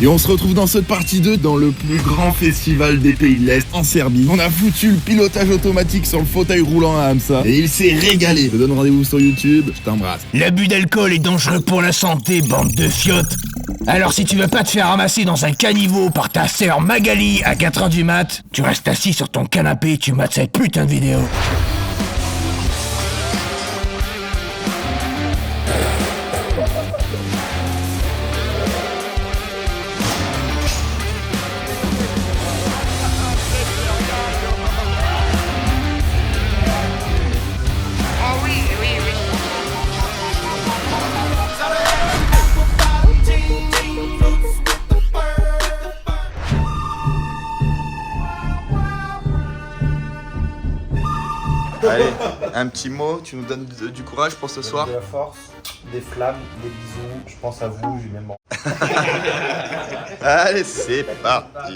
Et on se retrouve dans cette partie 2 dans le plus grand festival des pays de l'Est, en Serbie. On a foutu le pilotage automatique sur le fauteuil roulant à Hamza et il s'est régalé. Je te donne rendez-vous sur YouTube, je t'embrasse. L'abus d'alcool est dangereux pour la santé, bande de fiottes. Alors si tu veux pas te faire ramasser dans un caniveau par ta sœur Magali à 4h du mat, tu restes assis sur ton canapé et tu mates cette putain de vidéo. Allez, un petit mot, tu nous donnes du courage pour ce soir. De la force, des flammes, des bisous, je pense à vous, Julien. Allez, c'est parti.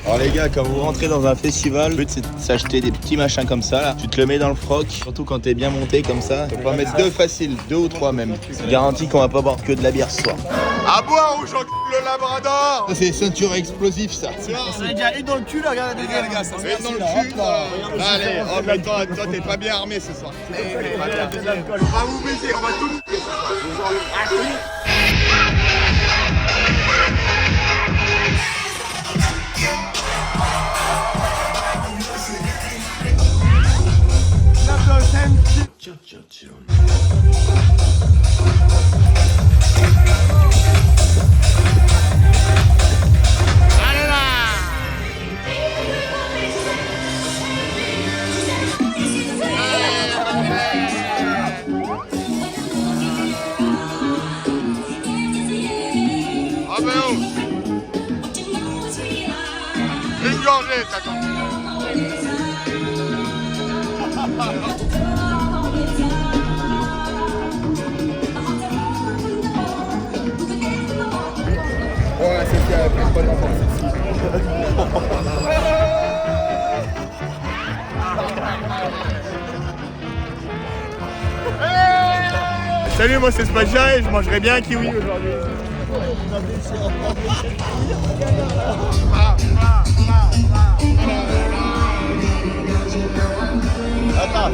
Alors les gars, quand vous rentrez dans un festival, le but c'est de s'acheter des petits machins comme ça là. Tu te le mets dans le froc, surtout quand t'es bien monté comme ça. Faut pas mettre deux faciles, 2 ou 3 même. C'est garanti qu'on va pas boire que de la bière ce soir. À boire ou j'encule le labrador. Ça c'est ceinture explosif ça. On a déjà eu dans le cul là, regardez les gars, ça se passe dans le cul là. Allez, oh mais toi t'es pas bien armé ce soir. On va vous baiser, on va tout. Une gorgée, ça compte. Ouais, c'est ce qu'il pas d'enfant. Salut, moi c'est Spagia et je mangerai bien un kiwi aujourd'hui. Attends.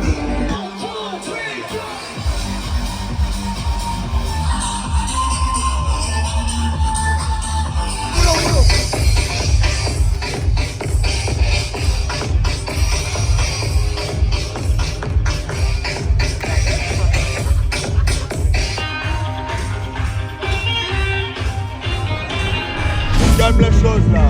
Calme la chose là.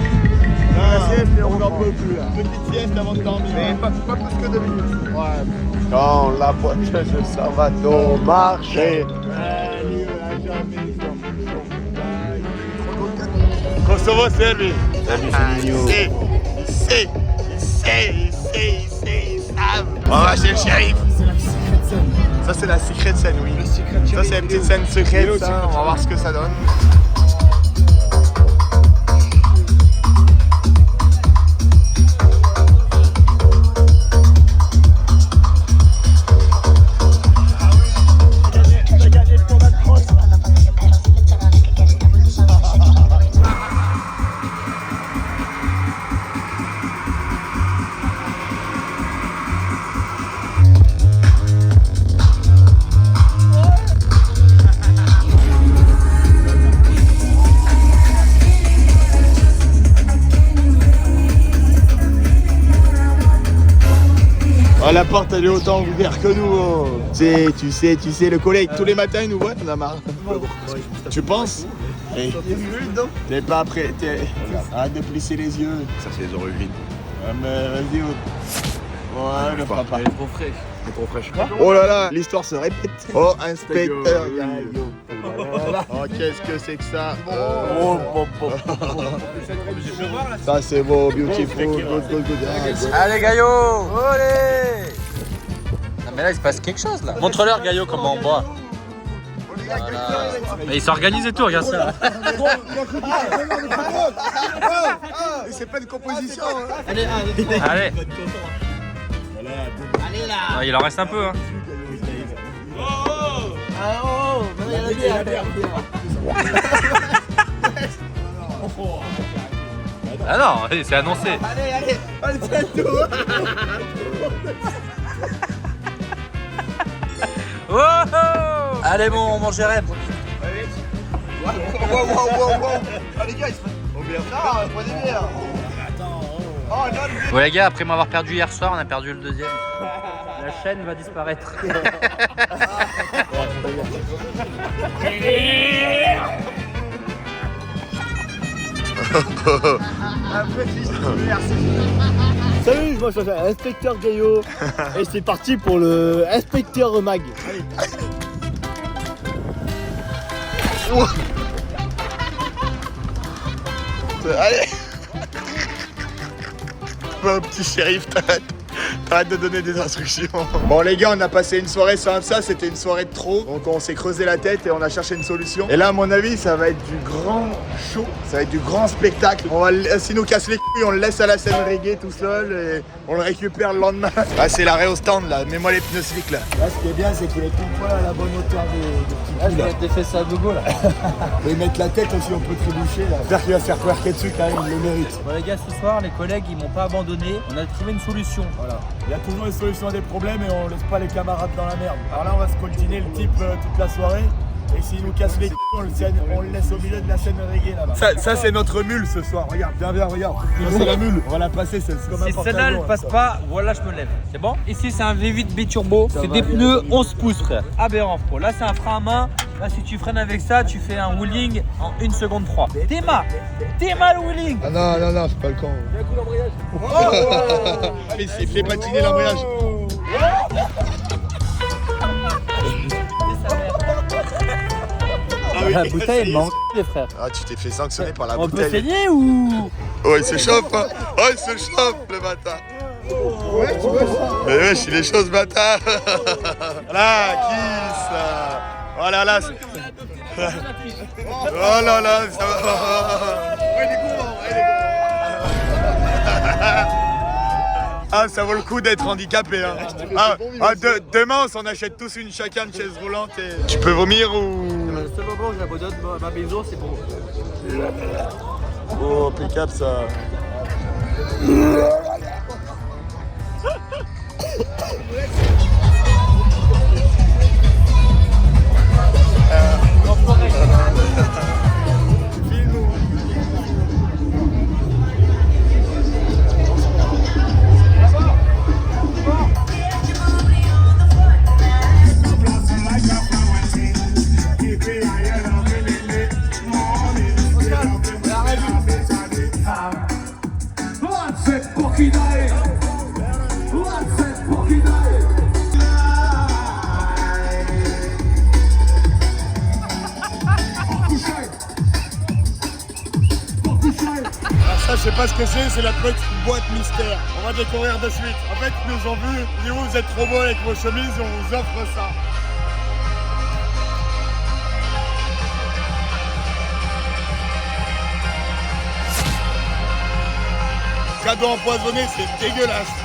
On n'en peut plus là. Petite sieste avant de dormir. Mais pas plus que 2 minutes. Ouais. Quand la voiture de Salvatore marchait. Kosovo Serbie. On va chez le shérif. Ça c'est la secret scène, oui. Ça c'est la petite scène secrète. Ça. On va voir ce que ça donne. Oh, la porte elle est autant ouverte que nous. Oh. Tu sais, le collègue tous les matins il nous voit, on a marre. Tu penses? T'es pas prêt, arrête de plisser les yeux. Ça c'est les origines. Mais vas-y. Ouais, le fera pas. Elle est trop fraîche. Elle est trop fraîche. Oh là là, l'histoire se répète. Oh, inspecteur Gaillot. Oh, qu'est-ce que c'est que ça? Ça c'est beau, beautiful, good. Allez Gaillot. Allez. Non mais là il se passe quelque chose là. Montre-leur Gaillot comment on boit. Voilà. Mais il s'organise et tout, regarde ça. C'est pas de composition. Allez. Allez là. Il en reste un peu hein. Ah non, c'est annoncé. Allez, tiens-toi. Oh oh. Allez bon, on mange Jérém. Wow. Ah les gars, ils se prennent. Oh merde, non, prenez bien. Oh non, Bon les gars, après m'avoir perdu hier soir, on a perdu le deuxième. La chaîne va disparaître. Salut, je m'appelle Inspecteur Gaillot et c'est parti pour le Inspecteur Mag. allez. Bon, petit shérif, t'arrêtes de donner des instructions. Bon les gars, on a passé une soirée sans ça, c'était une soirée de trop. Donc on s'est creusé la tête et on a cherché une solution. Et là à mon avis, ça va être du grand show, ça va être du grand spectacle. On va, s'il nous casse les couilles, on le laisse à la scène reggae tout seul et on le récupère le lendemain. Ah c'est l'arrêt au stand là, mets-moi les pneus slick là. Là, ce qui est bien, c'est qu'il est pile poil à la bonne hauteur de petit cul. Des fesses à gogo là. Et mettre la tête aussi, on peut trébucher là. J'espère qu'il va se faire twerker dessus quand même, il le mérite. Bon les gars, ce soir les collègues ils m'ont pas abandonné, on a trouvé une solution. Voilà. Il y a toujours une solution à des problèmes et on laisse pas les camarades dans la merde. Alors là, on va se coltiner le type toute la soirée. Et s'il nous casse les couilles, on le laisse au milieu de la scène reggae là-bas. Ça c'est notre mule ce soir, regarde. Viens, regarde. Ça, c'est la mule. On va la passer, c'est comme un Si celle-là elle porte-avions, passe ça. pas, voilà je me lève. C'est bon? Ici c'est un V8 biturbo, c'est des pneus 11 pouces frère. Aberrant frère. Là c'est un frein à main. Là si tu freines avec ça, tu fais un wheeling en 1 seconde 3. T'es mal le wheeling. Ah non, c'est pas le camp. Il y a un coup d'embrayage. Allez, fais patiner l'embrayage. La bouteille elle manque les frères. Ah, tu t'es fait sanctionner par la On peut bouteille. saigner ou? Oh, il se chauffe, hein. Oh, il se chauffe, le bâtard. Ouais, tu vois ça. Mais wesh, il est chaud, ce bâtard. Là, kiss. Oh là là. Oh là là, ça va. Il est gourmand, Ah, ça vaut le coup d'être handicapé. Hein. Demain, on s'en achète tous une chacun de chaise roulante et... Tu peux vomir ou... Le seul moment où j'abandonne ma maison c'est pour... Oh, impeccable ça. Ça, je sais pas ce que c'est la petite boîte mystère. On va découvrir de suite. En fait, ils nous ont vu, ils disent vous êtes trop beaux avec vos chemises, on vous offre ça. Cadeau empoisonné, c'est dégueulasse.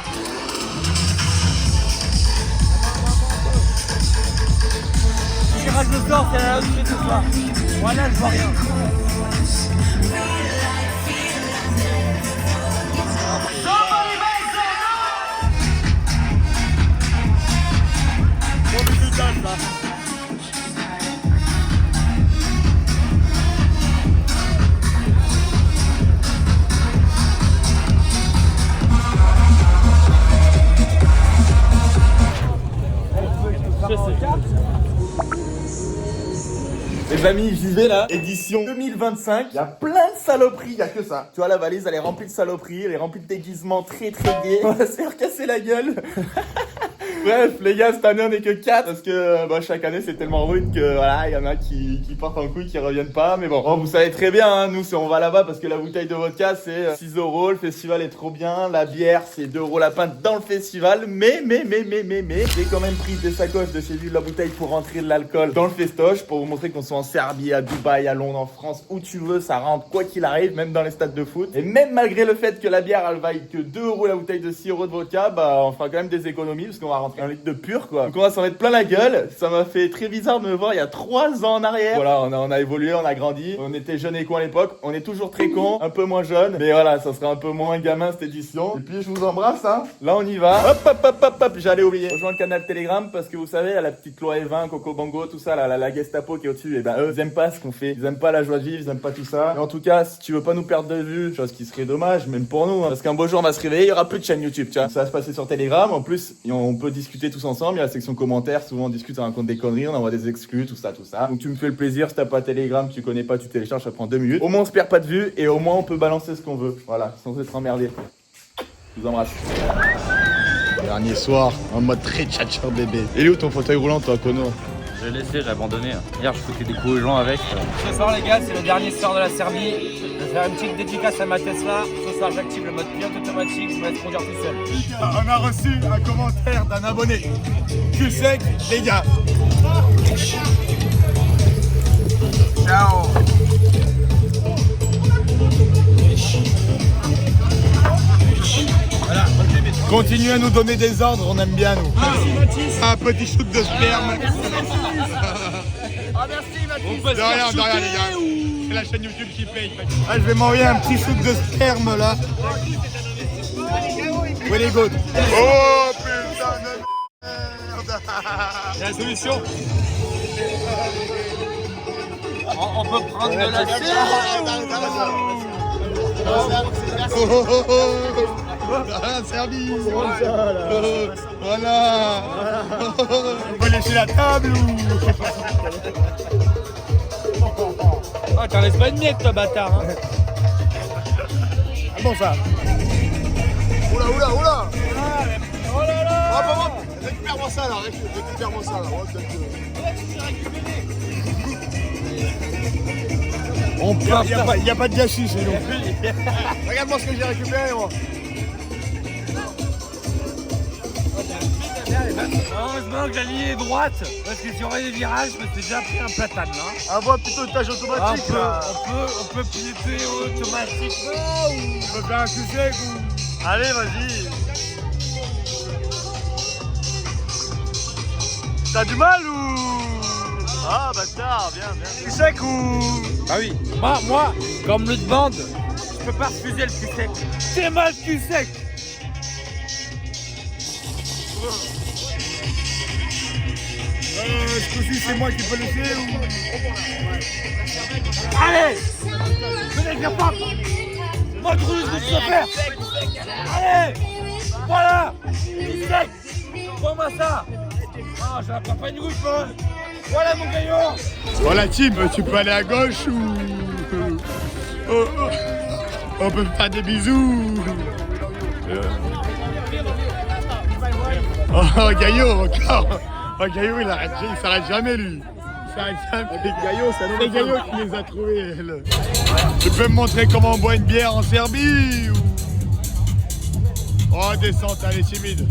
Tirage de sort, c'est la suite ce soir. Voilà, je vois rien. Les amis, j'y vais là, édition 2025, il y a plein de saloperies, il y a que ça. Tu vois, la valise, elle est remplie de saloperies, elle est remplie de déguisements très gays. On va se faire casser la gueule. Bref, les gars, cette année on est que 4 parce que chaque année c'est tellement rude que voilà, il y en a qui partent en couille, qui reviennent pas. Mais bon, vous savez très bien, hein, nous on va là-bas parce que la bouteille de vodka c'est 6 €, le festival est trop bien, la bière c'est 2 € la pinte dans le festival. Mais, j'ai quand même pris des sacoches de chez lui de la bouteille pour rentrer de l'alcool dans le festoche pour vous montrer qu'on soit en Serbie, à Dubaï, à Londres, en France, où tu veux, ça rentre quoi qu'il arrive, même dans les stades de foot. Et même malgré le fait que la bière elle vaille que 2 € la bouteille de 6 € de vodka, on fera quand même des économies parce qu'on va rentrer un litre de pur quoi. Donc on va s'en mettre plein la gueule. Ça m'a fait très bizarre de me voir il y a 3 ans en arrière. Voilà, on a évolué, on a grandi. On était jeunes et cons à l'époque. On est toujours très cons, un peu moins jeunes. Mais voilà, ça sera un peu moins gamin cette édition. Et puis je vous embrasse hein. Là on y va. Hop hop hop hop hop. J'allais oublier. Rejoins le canal Telegram parce que vous savez, la petite loi Evin, Coco Bango, tout ça, la Gestapo qui est au-dessus, et ben eux ils aiment pas ce qu'on fait. Ils aiment pas la joie de vivre, ils aiment pas tout ça. Mais en tout cas, si tu veux pas nous perdre de vue, chose qui serait dommage, même pour nous, hein, parce qu'un beau jour on va se réveiller, il y aura plus de chaîne YouTube, tu vois. Ça va se passer sur Telegram. En plus, on peut discuter tous ensemble. Il y a la section commentaires. Souvent on discute, on raconte des conneries, on envoie des exclus, tout ça, tout ça. Donc tu me fais le plaisir, si t'as pas Telegram, tu connais pas, tu télécharges, ça prend 2 minutes. Au moins on se perd pas de vue et au moins on peut balancer ce qu'on veut. Voilà, sans être emmerdé. Je vous embrasse. Dernier soir, en mode très tchatcher bébé. Il est où ton fauteuil roulant toi, Kono? J'ai laissé, j'ai abandonné. Hier, je foutais des coups aux gens avec. Ce soir, les gars, c'est le dernier soir de la Serbie. Je vais faire une petite dédicace à ma Tesla. Ce soir, j'active le mode pilote automatique. Je me laisse conduire tout seul. On a reçu un commentaire d'un abonné. Cul sec, les gars. Ciao. Voilà. Continuez à nous donner des ordres, on aime bien nous. Un petit shoot de sperme. Ah merci Mathis. De rien les gars. C'est la chaîne YouTube qui paye. Ah, je vais m'envoyer un petit shoot de sperme là. Very good. Oh putain de merde. C'est la solution. On peut prendre de la La Serbie. Voilà. On va laisser la table ou... Ah, t'en laisses pas une miette, toi, bâtard. Hein. Ah bon, ça. Oula. Oh là là. Ah, bon, récupère-moi ça, là. Récupère-moi ça, là. On peut. Il n'y a pas de gâchis chez nous. Regarde-moi ce que j'ai récupéré, moi. Heureusement que la ligne est droite, parce que si on aurait des virages, je me suis déjà pris un platane là. Un voie plutôt de tâche automatique, là. On peut piloter automatique. On peut faire un cul sec ou... Allez, vas-y. T'as du mal ou... Ah, bâtard, bien. Cul sec ou... Ah oui. Moi, comme le de bande, je peux pas refuser le cul sec. C'est mal le cul sec. Ce coup-ci, c'est moi qui peux le faire ou... Allez. Venez, viens pas. Moi, je roule ce faire. Allez. Voilà. Cul sec. Prends-moi ça. Ah, j'en prends pas une goutte, moi. Voilà mon gaillot. Oh la team, tu peux aller à gauche ou... On peut faire des bisous. Oh Gaillot encore. Oh Gaillot il s'arrête jamais lui. Il s'arrête jamais. C'est Gaillot qui les a trouvés. Tu peux me montrer comment on boit une bière en Serbie ou... Oh descente, elle est timide.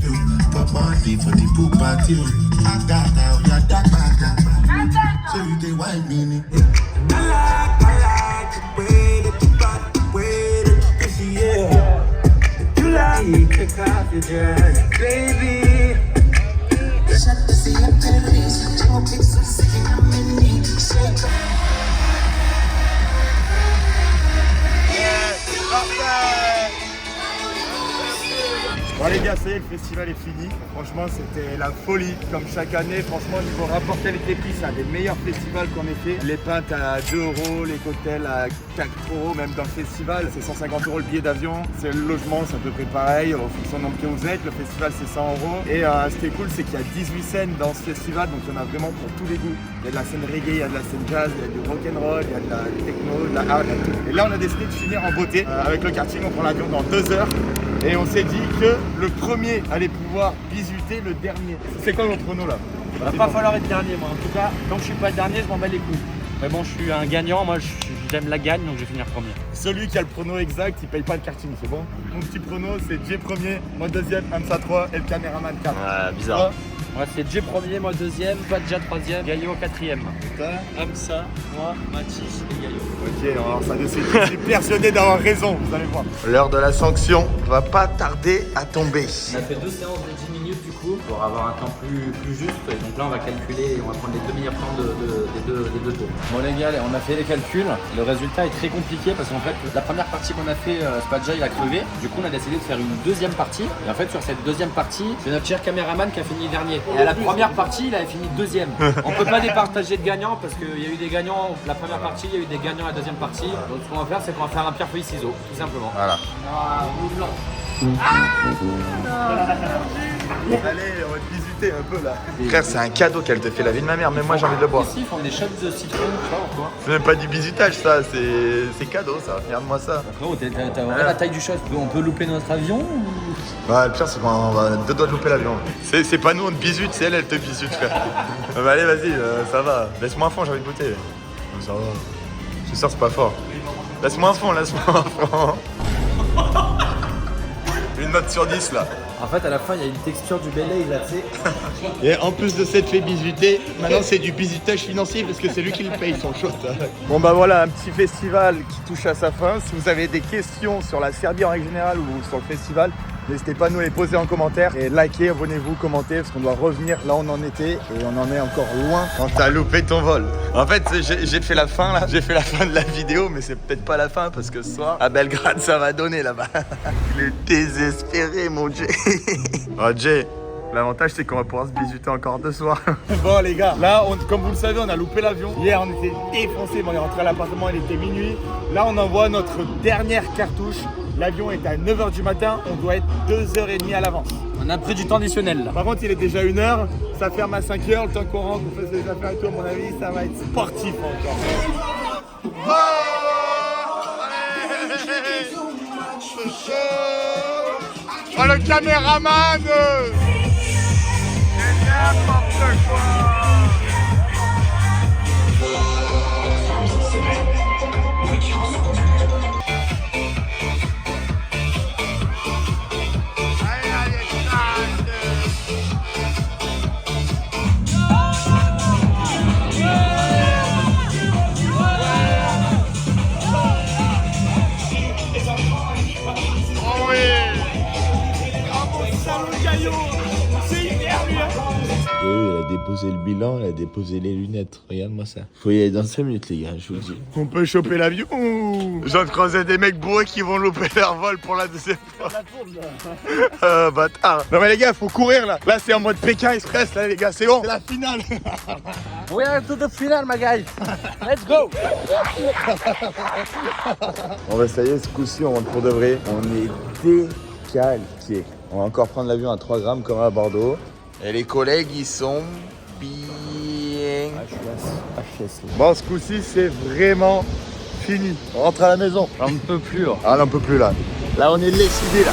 Bon les gars, ça y est, le festival est fini. Franchement, c'était la folie. Comme chaque année, franchement, au niveau rapport qualité-prix, c'est un des meilleurs festivals qu'on ait fait. Les pintes à 2 €, les cocktails à 4 €, même dans le festival, c'est 150 € le billet d'avion. C'est le logement, c'est à peu près pareil, en fonction du nombre que vous êtes. Le festival, c'est 100 €. Et ce qui est cool, c'est qu'il y a 18 scènes dans ce festival, donc il y en a vraiment pour tous les goûts. Il y a de la scène reggae, il y a de la scène jazz, il y a du rock'n'roll, il y a de la techno, de la hard, il y a tout. Et là, on a décidé de finir en beauté. Avec le karting, on prend l'avion dans 2 heures. Et on s'est dit que le premier allait pouvoir bisuter le dernier. C'est quoi votre chrono là? Il va pas falloir être dernier moi. En tout cas, tant que je suis pas le dernier, je m'en bats les couilles. Mais bon, je suis un gagnant, moi j'aime la gagne, donc je vais finir premier. Celui qui a le prono exact, il paye pas le karting, c'est bon? Mon petit prono, c'est Jay premier, moi deuxième, Hamza 3 et le caméraman 4. Ah, bizarre. Moi c'est Jay premier, moi deuxième, Badja troisième, Gaillot quatrième. Hamza, moi, Mathis et Gaillot. Ok, alors ça décide. Je suis persuadé d'avoir raison, vous allez voir. L'heure de la sanction va pas tarder à tomber. On a fait 2 séances de 10 minutes du coup. pour avoir un temps plus juste. Et donc là, on va calculer, on va prendre les 2 meilleurs temps des deux tours. Bon les gars, on a fait les calculs. Le résultat est très compliqué parce qu'en fait, la première partie qu'on a fait, Spadja il a crevé. Du coup, on a décidé de faire une deuxième partie. Et en fait, sur cette deuxième partie, c'est notre cher caméraman qui a fini dernier. Et à la première partie, il avait fini deuxième. On peut pas départager de gagnants parce qu'il y a eu des gagnants la première partie, il y a eu des gagnants la deuxième partie. Donc ce qu'on va faire, c'est qu'on va faire un pierre feuille ciseaux, tout simplement. Voilà. Ah, ou blanc. Allez, on va te visiter un peu là. Frère, c'est un cadeau qu'elle te fait, la vie de ma mère. Même moi, j'ai envie de le boire. Ici, ils font des shots de citron, tu vois, ou quoi. C'est même pas du bisutage, ça. C'est cadeau, ça. Regarde-moi ça. Frérot, t'as vraiment la taille du shot. On peut louper notre avion ou... Bah, le pire, c'est qu'on va deux doigts de louper l'avion. C'est pas nous, on te bisute, c'est elle te bisute, frère. Bah, allez, vas-y, ça va. Laisse-moi un fond, j'ai envie de goûter. Ça va. Je suis sûr, c'est pas fort. Laisse-moi un fond, laisse-moi un fond. Une note sur 10 là. En fait, à la fin, il y a une texture du Bel-Air là, tu sais. Et en plus de s'être fait bisuter, maintenant c'est du bisutage financier parce que c'est lui qui le paye son shot. Bon bah voilà, un petit festival qui touche à sa fin. Si vous avez des questions sur la Serbie en règle générale ou sur le festival, n'hésitez pas à nous les poser en commentaire et likez, abonnez-vous, commentez parce qu'on doit revenir là où on en était et on en est encore loin. Quand t'as loupé ton vol. En fait, j'ai fait la fin là, j'ai fait la fin de la vidéo, mais c'est peut-être pas la fin parce que ce soir à Belgrade ça va donner là-bas. Il est désespéré mon Jay. Oh Jay. L'avantage c'est qu'on va pouvoir se bisuter encore deux soirs. Bon les gars, là comme vous le savez on a loupé l'avion. Hier on était défoncé, on est rentré à l'appartement, il était minuit. Là on envoie notre dernière cartouche. L'avion est à 9h du matin, on doit être 2h30 à l'avance. On a pris du temps additionnel là. Par contre il est déjà 1h, ça ferme à 5h, le temps qu'on rentre, qu'on fasse les affaires et tout, à mon avis ça va être sportif encore. Oh le caméraman! C'est n'importe quoi! Elle a déposé le bilan, elle a déposé les lunettes. Regarde-moi ça. Faut y aller dans 5 minutes, les gars, je vous le dis. On peut choper l'avion ou... Je viens de croiser des mecs bourrés qui vont louper leur vol pour la deuxième fois. Bâtard. Non mais les gars, faut courir là. Là c'est en mode Pékin Express là les gars, c'est bon. C'est la finale. We are to the final, my guys. Let's go. Bon bah ça y est, ce coup-ci on rentre pour de vrai. On est décalqué. On va encore prendre l'avion à 3 grammes comme à Bordeaux. Et les collègues ils sont bien. Bon ce coup-ci c'est vraiment fini. On rentre à la maison. On ne peut plus. Ah là on peut plus là. Là on est lessivé là.